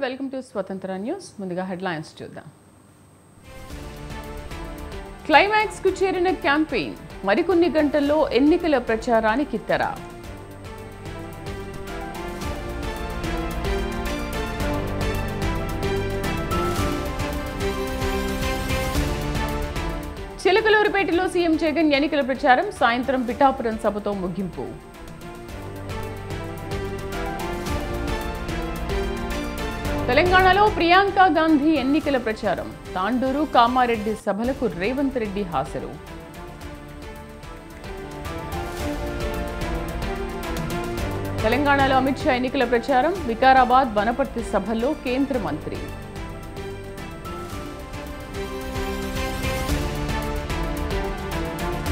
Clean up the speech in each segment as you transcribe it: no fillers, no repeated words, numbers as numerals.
Welcome to స్వతంత్ర news. ముందుగా headlines చూద్దాం. క్లైమాక్స్ కు చేరిన క్యాంపెయిన్ మరికొన్ని గంటల్లో ఎన్నికల ప్రచారానికి తెర. చిలకలూరిపేటలో సీఎం జగన్ ఎన్నికల ప్రచారం సాయంత్రం పిఠాపురం సభతో ముగింపు. తెలంగాణలో ప్రియాంక గాంధీ ఎన్నికల ప్రచారం తాండూరు కామారెడ్డి సభలకు రేవంత్ రెడ్డి హాజరు. తెలంగాణలో అమిత్ షా ఎన్నికల ప్రచారం వికారాబాద్ వనపర్తి సభల్లో కేంద్ర మంత్రి.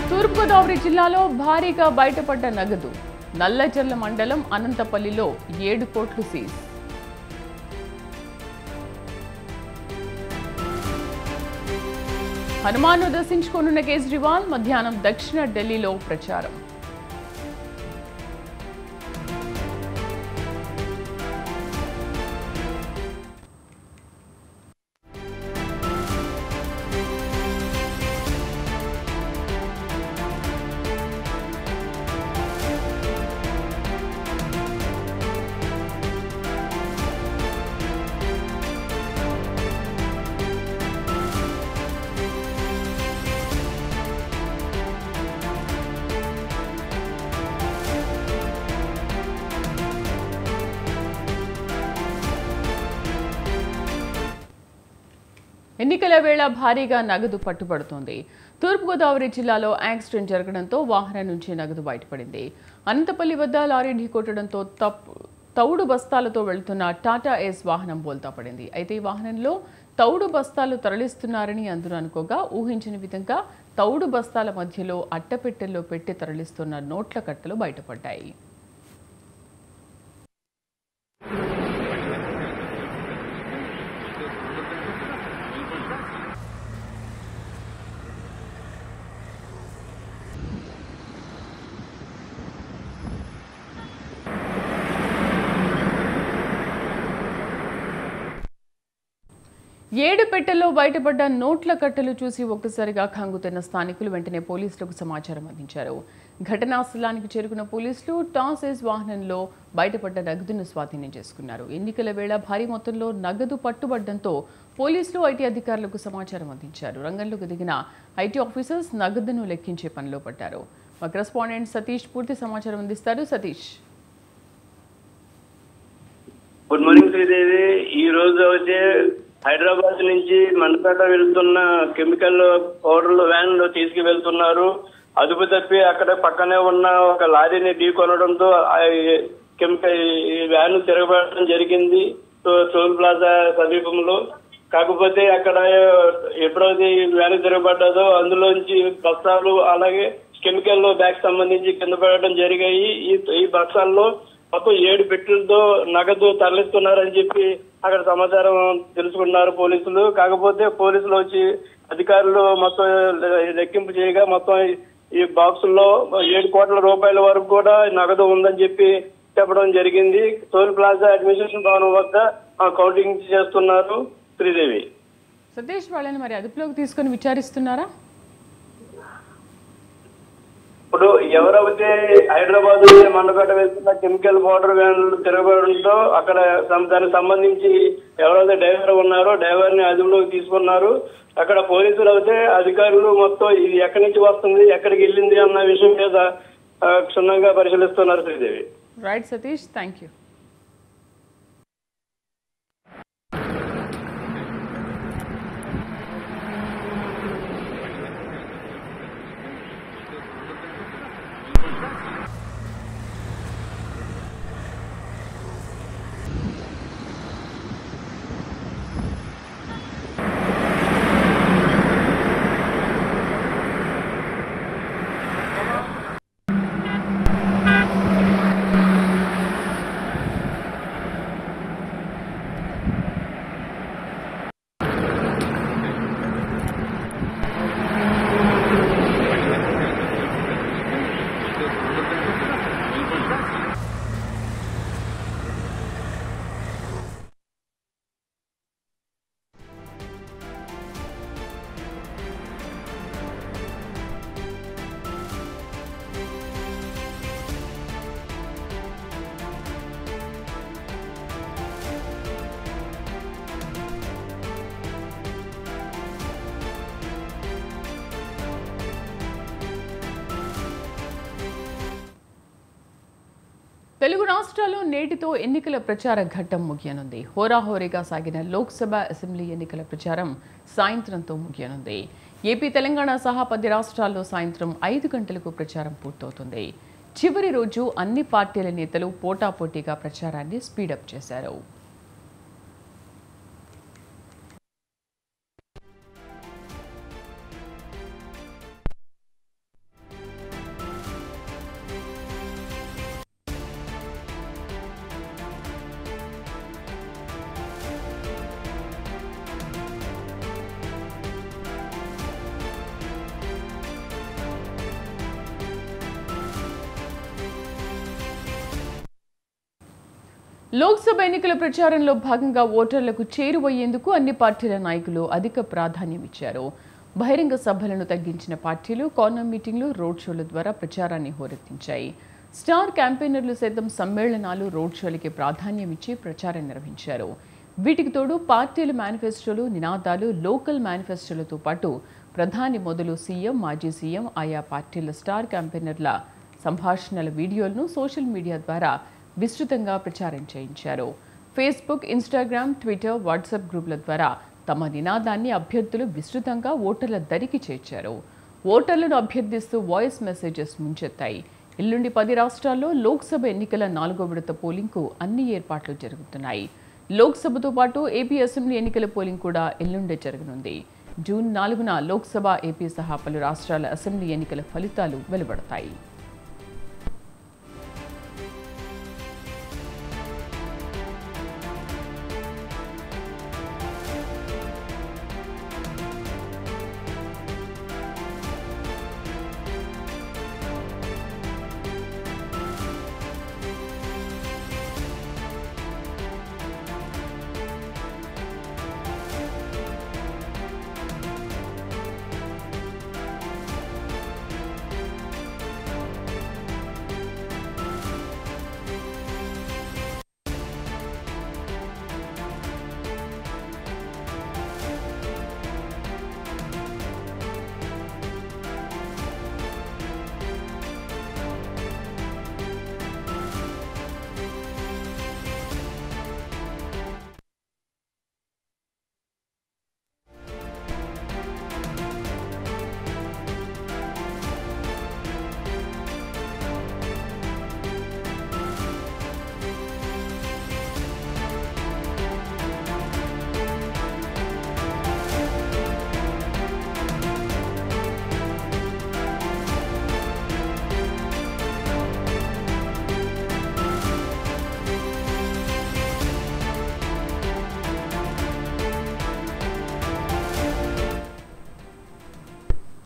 తూర్పుగోదావరి జిల్లాలో భారీగా బయటపడ్డ నగదు. నల్లజర్ల మండలం అనంతపల్లిలో 7 కోట్లు సీజ్. హనుమాన్ను దర్శించుకోనున్న కేజ్రీవాల్ మధ్యాహ్నం దక్షిణ ఢిల్లీలో ప్రచారం. ఎన్నికల వేళ భారీగా నగదు పట్టుబడుతోంది. తూర్పుగోదావరి జిల్లాలో యాక్సిడెంట్ జరగడంతో వాహనం నుంచి నగదు బయటపడింది. అనంతపల్లి వద్ద లారీ ఢీకొట్టడంతో తౌడు బస్తాలతో వెళ్తున్న టాటా ఏస్ వాహనం బోల్తా పడింది. అయితే ఈ వాహనంలో తౌడు బస్తాలు తరలిస్తున్నారని అందరూ అనుకోగా ఊహించని విధంగా తౌడు బస్తాల మధ్యలో అట్టపెట్టెల్లో పెట్టి తరలిస్తున్న నోట్ల కట్టలు బయటపడ్డాయి. ఏడు పెట్టెల్లో బయటపడ్డ నోట్ల కట్టలు చూసి ఒక్కసారిగా కంగుతున్న స్థానికులు వెంటనే పోలీసులకు సమాచారం అందించారు. ఘటనా స్థలానికి చేరుకున్న పోలీసులు టాసేస్ వాహనంలో బయటపడ్డ నగదును స్వాధీనం చేసుకున్నారు. ఎన్నికల వేళ భారీ మొత్తంలో నగదు పట్టుబడ్డంతో పోలీసులు ఐటీ అధికారులకు సమాచారం అందించారు. రంగంలోకి దిగిన ఐటీ ఆఫీసర్స్ నగదును లెక్కించే పనిలో పడ్డారు. మా కరెస్పాండెంట్ సతీష్ పూర్తి సమాచారం అందిస్తారు. సతీష్. Good morning Sridevi. ఈ రోజు అయితే హైదరాబాద్ నుంచి మండపేట వెళ్తున్న కెమికల్ పౌడర్లు వ్యాన్ లో తీసుకువెళ్తున్నారు. అదుపు తప్పి అక్కడ పక్కనే ఉన్న ఒక లారీని ఢీకొనడంతో కెమికల్ వ్యాన్ తిరగబడడం జరిగింది టోల్ ప్లాజా సమీపంలో. కాకపోతే అక్కడ ఎప్పుడైతే వ్యాన్ తిరగబడ్డదో అందులోంచి బస్తాలు అలాగే కెమికల్ బ్యాగ్ సంబంధించి కింద పడడం జరిగాయి. ఈ బస్తాల్లో మొత్తం 7 పెట్టెలతో నగదు తరలిస్తున్నారని చెప్పి అక్కడ సమాచారం తెలుసుకున్నారు పోలీసులు. కాకపోతే పోలీసులు వచ్చి అధికారులు మొత్తం లెక్కింపు చేయగా మొత్తం ఈ బాక్సుల్లో 7 కోట్ల రూపాయల వరకు కూడా నగదు ఉందని చెప్పి చెప్పడం జరిగింది. టోల్ ప్లాజా అడ్మినిస్ట్రేషన్ భవనం వద్ద కౌంటింగ్ చేస్తున్నారు శ్రీదేవి. సతీష్, వాళ్ళని మరి అదుపులోకి తీసుకుని విచారిస్తున్నారా? ఇప్పుడు ఎవరైతే హైదరాబాద్ మండపేట వెళ్తున్న కెమికల్ పౌడర్ వ్యాన్లు తిరగబడంతో అక్కడ దానికి సంబంధించి ఎవరైతే డ్రైవర్ ఉన్నారో డ్రైవర్ ని అదుపులోకి తీసుకున్నారు. అక్కడ పోలీసులు అయితే అధికారులు మొత్తం ఇది ఎక్కడి నుంచి వస్తుంది, ఎక్కడికి వెళ్ళింది అన్న విషయం మీద క్షుణ్ణంగా పరిశీలిస్తున్నారు Sridevi. Right Satish, thank you. Telugu రాష్ట్రాల్లో నేటితో ఎన్నికల ప్రచార ఘట్టం ముగియనుంది. హోరాహోరీగా సాగిన లోక్సభ అసెంబ్లీ ఎన్నికల ప్రచారం సాయంత్రంతో ముగియనుంది. ఏపీ, తెలంగాణ సహా 10 రాష్ట్రాల్లో సాయంత్రం 5 గంటలకు ప్రచారం పూర్తవుతుంది. చివరి రోజు అన్ని పార్టీల నేతలు పోటాపోటీగా ప్రచారాన్ని స్పీడప్ చేశారు. లోక్సభ ఎన్నికల ప్రచారంలో భాగంగా ఓటర్లకు చేరువయ్యేందుకు అన్ని పార్టీల నాయకులు అధిక ప్రాధాన్యం ఇచ్చారు. బహిరంగ సభలను తగ్గించిన పార్టీలు కార్నర్ మీటింగ్లు, రోడ్ షోల ద్వారా ప్రచారాన్ని హోరెత్తించాయి. స్టార్ క్యాంపెయినర్లు సైతం సమ్మేళనాలు, రోడ్ షోలకి ప్రాధాన్యం ఇచ్చి ప్రచారం నిర్వహించారు. వీటికి తోడు పార్టీల మేనిఫెస్టోలు, నినాదాలు, లోకల్ మేనిఫెస్టోలతో పాటు ప్రధాని మొదలు సీఎం, మాజీ సీఎం, ఆయా పార్టీల స్టార్ క్యాంపెయినర్ల సంభాషణల వీడియోలను సోషల్ మీడియా ద్వారా విస్తృతంగా ప్రచారం చేయించారు. ఫేస్బుక్, ఇన్స్టాగ్రామ్, ట్విట్టర్, వాట్సాప్ గ్రూపుల ద్వారా తమ నినాదాన్ని అభ్యర్థులు విస్తృతంగా ఓటర్ల దరికి చేర్చారు. ఓటర్లను అభ్యర్థిస్తూ వాయిస్ మెసేజెస్ ముంచెత్తాయి. ఎల్లుండి 10 రాష్ట్రాల్లో లోక్సభ ఎన్నికల 4వ విడత పోలింగ్కు అన్ని ఏర్పాట్లు జరుగుతున్నాయి. లోక్సభతో పాటు ఏపీ అసెంబ్లీ ఎన్నికల పోలింగ్ కూడా ఎల్లుండే జరగనుంది. జూన్ 4న లోక్సభ, ఏపీ సహా పలు రాష్ట్రాల అసెంబ్లీ ఎన్నికల ఫలితాలు వెలువడతాయి.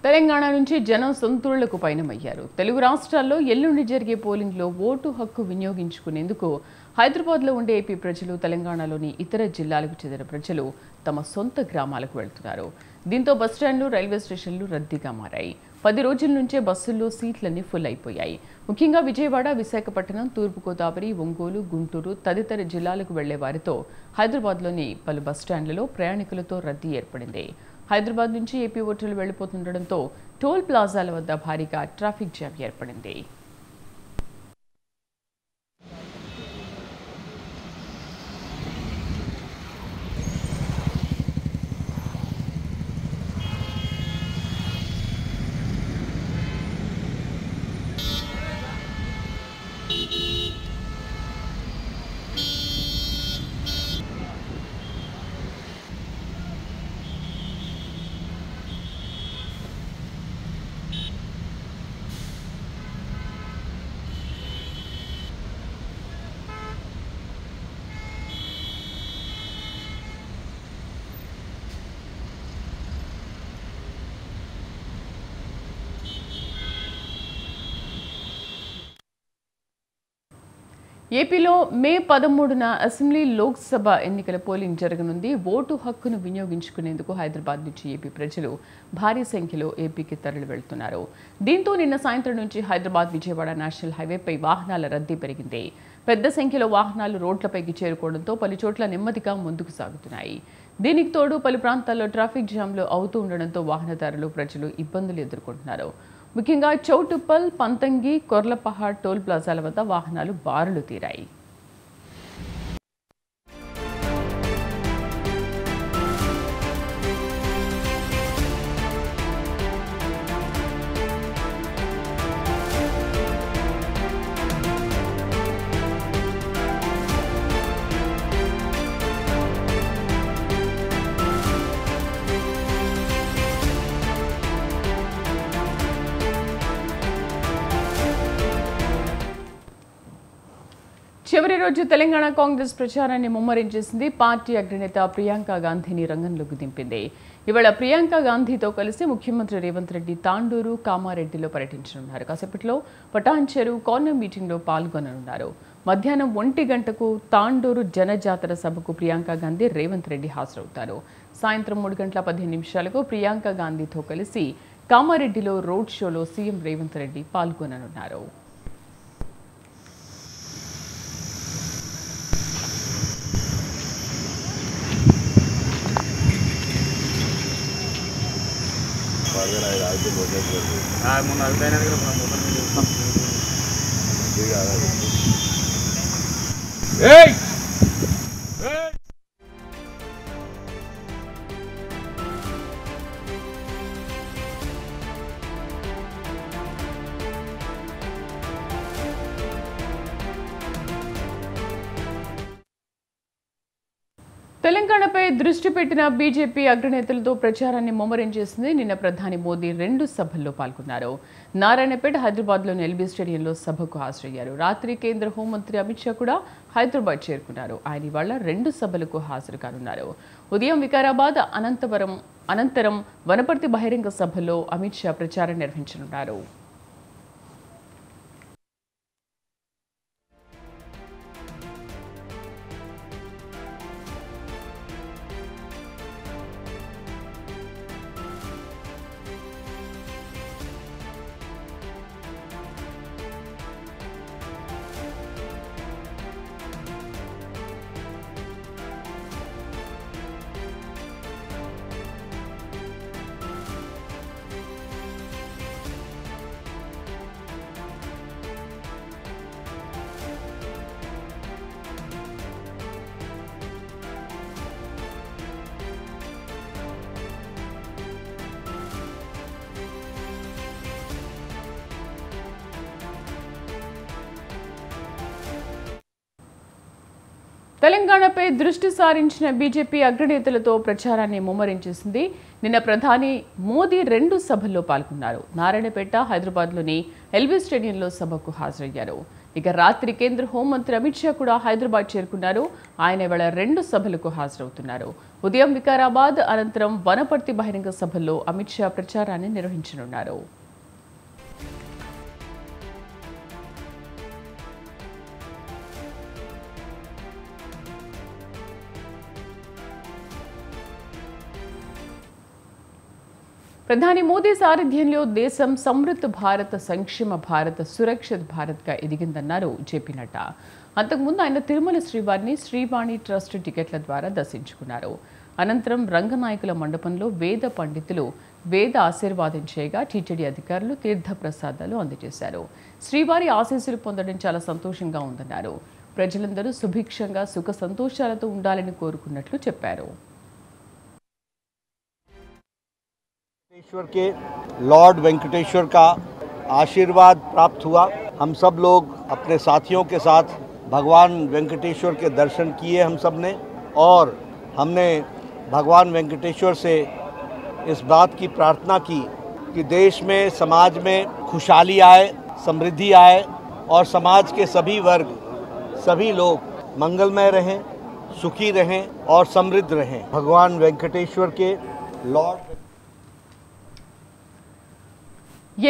తెలంగాణ నుంచి జనం సొంతూళ్లకు పయనమయ్యారు. తెలుగు రాష్ట్రాల్లో ఎల్లుండి జరిగే పోలింగ్లో ఓటు హక్కు వినియోగించుకునేందుకు హైదరాబాద్లో ఉండే ఏపీ ప్రజలు, తెలంగాణలోని ఇతర జిల్లాలకు చెందిన ప్రజలు తమ సొంత గ్రామాలకు వెళ్తున్నారు. దీంతో బస్టాండ్లు, రైల్వే స్టేషన్లు రద్దీగా మారాయి. 10 రోజుల నుంచే బస్సుల్లో సీట్లన్నీ ఫుల్ అయిపోయాయి. ముఖ్యంగా విజయవాడ, విశాఖపట్నం, తూర్పుగోదావరి, ఒంగోలు, గుంటూరు తదితర జిల్లాలకు వెళ్లే వారితో హైదరాబాద్లోని పలు బస్టాండ్లలో ప్రయాణికులతో రద్దీ ఏర్పడింది. హైదరాబాద్ నుంచి ఏపీ ఓటర్లు వెళ్లిపోతుండటంతో టోల్ ప్లాజాల వద్ద భారీగా ట్రాఫిక్ జామ్ ఏర్పడింది. ఏపీలో మే 13న అసెంబ్లీ, లోక్సభ ఎన్నికల పోలింగ్ జరగనుంది. ఓటు హక్కును వినియోగించుకునేందుకు హైదరాబాద్ నుంచి ఏపీ ప్రజలు భారీ సంఖ్యలో ఏపీకి తరలి వెళ్తున్నారు. దీంతో నిన్న సాయంత్రం నుంచి హైదరాబాద్, విజయవాడ నేషనల్ హైవేపై వాహనాల రద్దీ పెరిగింది. పెద్ద సంఖ్యలో వాహనాలు రోడ్లపైకి చేరుకోవడంతో పలుచోట్ల నెమ్మదిగా ముందుకు సాగుతున్నాయి. దీనికి తోడు పలు ప్రాంతాల్లో ట్రాఫిక్ జామ్లు అవుతూ ఉండడంతో వాహనదారులు, ప్రజలు ఇబ్బందులు ఎదుర్కొంటున్నారు. ముఖ్యంగా చౌటుప్పల్, పంతంగి, కొర్లపహాడ్ టోల్ ప్లాజాల వద్ద వాహనాలు బారులు తీరాయి. చివరి రోజు తెలంగాణ కాంగ్రెస్ ప్రచారాన్ని ముమ్మరం చేసింది. పార్టీ అగ్రనేత ప్రియాంక గాంధీని రంగంలోకి దింపింది. ఇవాళ ప్రియాంక గాంధీతో కలిసి ముఖ్యమంత్రి రేవంత్ రెడ్డి తాండూరు, కామారెడ్డిలో పర్యటించనున్నారు. కాసేపట్లో పటాన్చెరు కార్నర్ మీటింగ్లో పాల్గొననున్నారు. మధ్యాహ్నం 1 గంటకు తాండూరు జనజాతర సభకు ప్రియాంక గాంధీ, రేవంత్ రెడ్డి హాజరవుతారు. సాయంత్రం 3:15 ప్రియాంక గాంధీతో కలిసి కామారెడ్డిలో రోడ్ షోలో సీఎం రేవంత్ రెడ్డి పాల్గొననున్నారు. తెలంగాణపై దృష్టి పెట్టిన బీజేపీ అగ్రనేతలతో ప్రచారాన్ని ముమ్మరం చేసింది. నిన్న ప్రధాని మోదీ 2 సభల్లో పాల్గొన్నారు. నారాయణపేట, హైదరాబాద్లోని ఎల్బీ స్టేడియంలో సభకు హాజరయ్యారు. రాత్రి కేంద్ర హోంమంత్రి అమిత్ షా కూడా హైదరాబాద్ చేరుకున్నారు. ఆయన ఇవాళ 2 సభలకు హాజరు కానున్నారు. ఉదయం వికారాబాద్, అనంతరం వనపర్తి బహిరంగ సభలో అమిత్ షా ప్రచారం నిర్వహించనున్నారు. తెలంగాణపై దృష్టి సారించిన బీజేపీ అగ్రనేతలతో ప్రచారాన్ని ముమ్మరం చేసింది. నిన్న ప్రధాని మోదీ 2 సభల్లో పాల్గొన్నారు. నారాయణపేట, హైదరాబాద్లోని ఎల్బీ స్టేడియంలో సభకు హాజరయ్యారు. ఇక రాత్రి కేంద్ర హోంమంత్రి అమిత్ షా కూడా హైదరాబాద్ చేరుకున్నారు. ఆయన ఇవాళ 2 సభలకు హాజరవుతున్నారు. ఉదయం వికారాబాద్, అనంతరం వనపర్తి బహిరంగ సభల్లో అమిత్ షా ప్రచారాన్ని నిర్వహించనున్నారు. ప్రధాని మోదీ సారథ్యంలో దేశం సమృద్ధ భారత్, సంక్షేమ భారత్, సురక్షిత్ భారత్గా ఎదిగిందన్నారు జేపీ నడ్డా. అంతకుముందు ఆయన తిరుమల శ్రీవారిని శ్రీవాణి ట్రస్ట్ టికెట్ల ద్వారా దర్శించుకున్నారు. అనంతరం రంగనాయకుల మండపంలో వేద పండితులు వేద ఆశీర్వాదం చేయగా టీటీడీ అధికారులు తీర్థ ప్రసాదాలు అందజేశారు. శ్రీవారి ఆశీస్సులు పొందడం చాలా సంతోషంగా ఉందన్నారు. ప్రజలందరూ సుభిక్షంగా సుఖ సంతోషాలతో ఉండాలని కోరుకున్నట్లు చెప్పారు. वेंकटेश्वर के लॉर्ड वेंकटेश्वर का आशीर्वाद प्राप्त हुआ। हम सब लोग अपने साथियों के साथ भगवान वेंकटेश्वर के दर्शन किए हम सब ने, और हमने भगवान वेंकटेश्वर से इस बात की प्रार्थना की कि देश में, समाज में खुशहाली आए, समृद्धि आए और समाज के सभी वर्ग, सभी लोग मंगलमय रहें, सुखी रहें और समृद्ध रहें। भगवान वेंकटेश्वर के लॉर्ड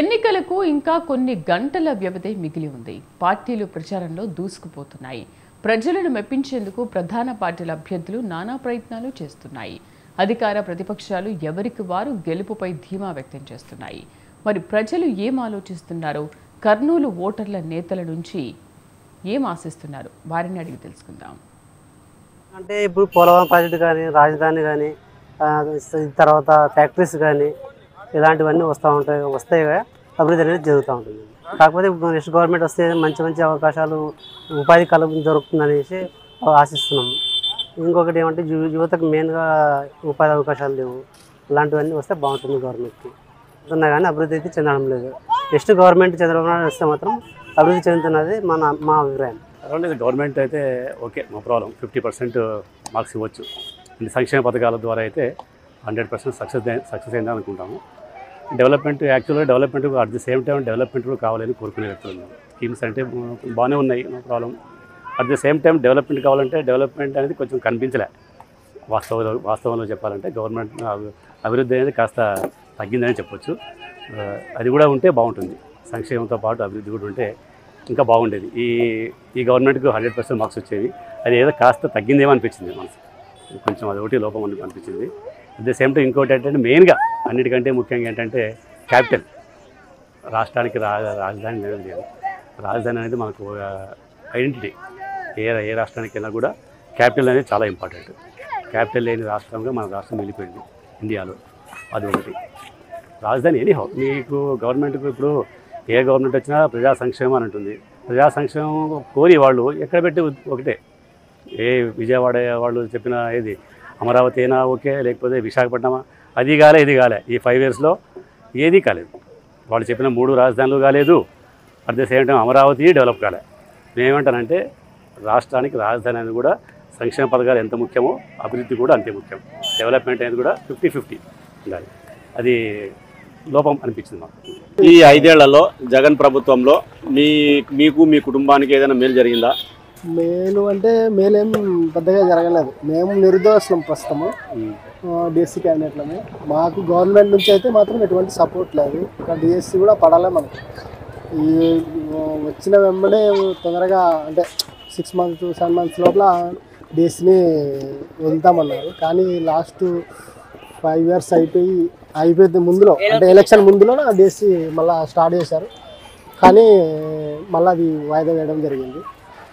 ఎన్నికలకు ఇంకా కొన్ని గంటల వ్యవధి మిగిలి ఉంది. పార్టీలు ప్రచారంలో దూసుకుపోతున్నాయి. ప్రజలను మెప్పించేందుకు ప్రధాన పార్టీల అభ్యర్థులు నానా ప్రయత్నాలు చేస్తున్నాయి. అధికార ప్రతిపక్షాలు ఎవరికి వారు గెలుపుపై ధీమా వ్యక్తం చేస్తున్నాయి. మరి ప్రజలు ఏం ఆలోచిస్తున్నారు? కర్నూలు ఓటర్ల నేతల నుంచి ఏం ఆశిస్తున్నారు? వారిని అడిగి తెలుసుకుందాం. అంటే ఇప్పుడు పోలవరం ప్రాజెక్టు కానీ, రాజధాని కానీ, తర్వాత ఫ్యాక్టరీస్ కానీ ఇలాంటివన్నీ వస్తాయి. అభివృద్ధి అనేది జరుగుతూ ఉంటుంది. కాకపోతే నెక్స్ట్ గవర్నమెంట్ వస్తే మంచి మంచి అవకాశాలు ఉపాధి దొరుకుతుందనేసి ఆశిస్తున్నాం. ఇంకొకటి ఏమంటే యువతకు మెయిన్గా ఉపాధి అవకాశాలు లేవు. ఇలాంటివన్నీ వస్తే బాగుంటుంది గవర్నమెంట్కి. ఉన్నా కానీ అభివృద్ధి అయితే చెందడం లేదు. నెక్స్ట్ గవర్నమెంట్ చంద్రబాబు నాయుడు వస్తే మాత్రం అభివృద్ధి చెందుతున్నది మా అభిప్రాయం. గవర్నమెంట్ అయితే ఓకే, నో ప్రాబ్లం, 50% మార్క్స్ ఇవ్వచ్చు. ఈ సంక్షేమ పథకాల ద్వారా అయితే 100% సక్సెస్ అయిందని అనుకుంటాము. యాక్చువల్గా development at the same time development కూడా కావాలని కోరుకునే వ్యక్తులు. స్కీమ్స్ అంటే బాగానే ఉన్నాయి, no problem. At the same time development కావాలంటే డెవలప్మెంట్ అనేది కొంచెం కనిపించలే. వాస్తవంలో చెప్పాలంటే గవర్నమెంట్ అభివృద్ధి అనేది కాస్త తగ్గిందని చెప్పొచ్చు. అది కూడా ఉంటే బాగుంటుంది. సంక్షేమంతో పాటు అభివృద్ధి కూడా ఉంటే ఇంకా బాగుండేది. ఈ గవర్నమెంట్కి 100% మార్క్స్ వచ్చేవి. అది ఏదో కాస్త తగ్గిందేమో అనిపించింది మనసు, కొంచెం అది ఒకటి లోపం అనిపించింది. అట్ ద సేమ్ టైం ఇంకోటి ఏంటంటే మెయిన్గా అన్నిటికంటే ముఖ్యంగా ఏంటంటే క్యాపిటల్. రాష్ట్రానికి రాజధాని లేదు. రాజధాని అనేది మనకు ఐడెంటిటీ. ఏ రాష్ట్రానికి వెళ్ళినా కూడా క్యాపిటల్ అనేది చాలా ఇంపార్టెంట్. క్యాపిటల్ లేని రాష్ట్రంగా మన రాష్ట్రం వెళ్ళిపోయింది ఇండియాలో. అది ఒకటి. రాజధాని ఎనీహౌ మీకు గవర్నమెంట్కు ఇప్పుడు ఏ గవర్నమెంట్ వచ్చినా ప్రజా సంక్షేమం అని ఉంటుంది. ప్రజా సంక్షేమం కోరి వాళ్ళు ఎక్కడ పెట్టి ఒకటే, ఏ విజయవాడ వాళ్ళు చెప్పిన ఏది అమరావతి అయినా ఓకే, లేకపోతే విశాఖపట్నమా, అది కాలే ఇది కాలే. ఈ 5 yearsలో ఏదీ కాలేదు. వాళ్ళు చెప్పిన 3 రాజధానులు కాలేదు. At the same time Amaravati develop కాలే. నేనేమంటానంటే రాష్ట్రానికి రాజధాని అనేది కూడా సంక్షేమ పథకాలు ఎంత ముఖ్యమో అభివృద్ధి కూడా అంతే ముఖ్యం. డెవలప్మెంట్ అనేది కూడా 50-50 ఉండాలి. అది లోపం అనిపించింది మాకు. ఈ 5 ఏళ్లలో జగన్ ప్రభుత్వంలో మీకు మీ కుటుంబానికి ఏదైనా మేలు జరిగిందా? మేలు అంటే మేలేం పెద్దగా జరగలేదు. మేము నిరుద్యోగస్తులం ప్రస్తుతము, డిఎస్సి క్యాండిడేట్లమే. మాకు గవర్నమెంట్ నుంచి అయితే మాత్రం ఎటువంటి సపోర్ట్ లేదు. ఇంకా డిఎస్సి కూడా పడాలే మనకు. ఈ వచ్చిన వెంబడే తొందరగా అంటే 6 months 7 months లోపల డిఎస్సిని వెళ్తామన్నారు. కానీ లాస్ట్ 5 years అయిపోయింది ముందులో, అంటే ఎలక్షన్ ముందులో డిఎస్సి మళ్ళీ స్టార్ట్ చేశారు. కానీ మళ్ళీ అది వాయిదా వేయడం జరిగింది.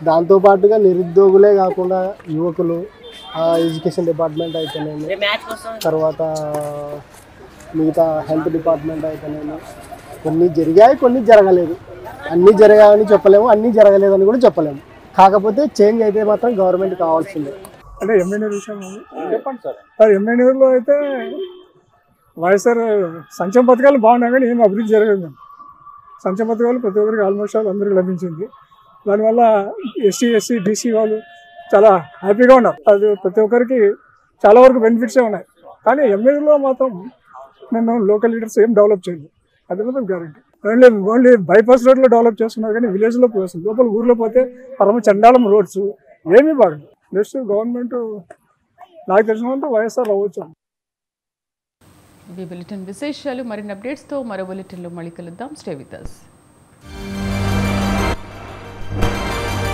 దాంతోపాటుగా నిరుద్యోగులే కాకుండా యువకులు, ఎడ్యుకేషన్ డిపార్ట్మెంట్ అయితేనేమి, తర్వాత మిగతా హెల్త్ డిపార్ట్మెంట్ అయితేనేమి, కొన్ని జరిగాయి, కొన్ని జరగలేదు. అన్నీ జరిగాయని చెప్పలేము, అన్నీ జరగలేదని కూడా చెప్పలేము. కాకపోతే చేంజ్ అయితే మాత్రం గవర్నమెంట్ కావాల్సిందే. అంటే ఎంఎన్ఏ విషయం చెప్పండి సార్. ఎంఎన్ఏలో అయితే వైఎస్ఆర్ సంక్షేమ పథకాలు బాగున్నాయి, కానీ ఏం అభివృద్ధి జరగదు. సంక్షేమ పథకాలు ప్రతి ఒక్కరికి ఆల్మోస్ట్ అందరికీ లభించింది. దానివల్ల ఎస్సీ బీసీ వాళ్ళు చాలా హ్యాపీగా ఉన్నారు. అది ప్రతి ఒక్కరికి చాలా వరకు బెనిఫిట్సే ఉన్నాయి. కానీ ఎంఏలో మాత్రం నేను లోకల్ లీడర్స్ ఏం డెవలప్ చేయలేదు. అది మాత్రం గ్యారెంటీ. ఓన్లీ బైపాస్ రోడ్లో డెవలప్ చేస్తున్నారు, కానీ విలేజ్లో పోస్తుంది. లోపల ఊర్లో పోతే పరమ చండాలం రోడ్స్ ఏమీ బాగుంది. నెక్స్ట్ గవర్నమెంట్ నాకు తెలిసినంత వైఎస్ఆర్ అవ్వచ్చు. ఈ బులెటిన్ విశేషాలు మరిన్ని అప్డేట్స్తో మరో బులెటిన్లో మళ్ళీ కలుద్దాం. Stay with us.